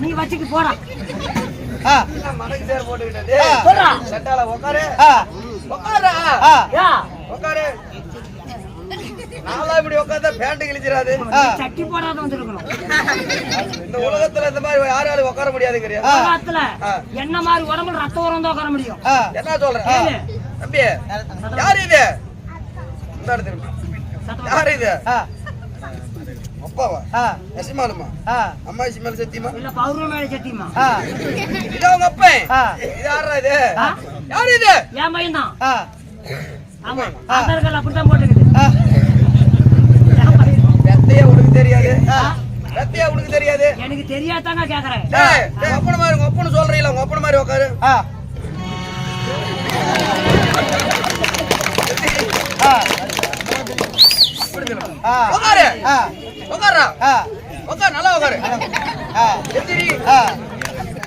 நீ வச்சுட்டு போடா. மடக்கு சேர் போட்டுக்கிட்டே சட்டால உட்காரு உட்காரு. நாளா இப்படி உட்காந்தா பேண்ட் கிழிச்சிடாது. சட்டி போடாத வந்துருக்கணும். இந்த உலகத்துல இந்த மாதிரி யாராலும் உட்கார முடியாதுங்கிறியா? உலகத்துல என்ன மாதிரி உடம்புல ரத்த உரம் தான் உட்கார முடியும். என்ன சொல்றேன் தம்பி? யாரு இது? யாரு இது? அப்பாவா? நசிமாலுமா? அம்மா சிமாலு சத்தியமா? இல்ல பௌர்ணமி சத்தியமா? இது உங்க அப்பா? இது யாரா இது? யாரு இது? என் பையன் தான். ஆமா ஆதார்கள் அப்படித்தான் போட்டுக்குது. வெத்தையா உனக்கு தெரியாது? வெத்தையா உனக்கு தெரியாது? எனக்கு தெரியாதாங்க கேக்குறேன். ஒப்பன மாதிரி உங்க ஒப்பனை சொல்றீங்களா? உங்க ஒப்பன மாதிரி உட்காரு. உட்காரு உட்காரா உட்காரு நல்லா உட்காரு. எந்திரி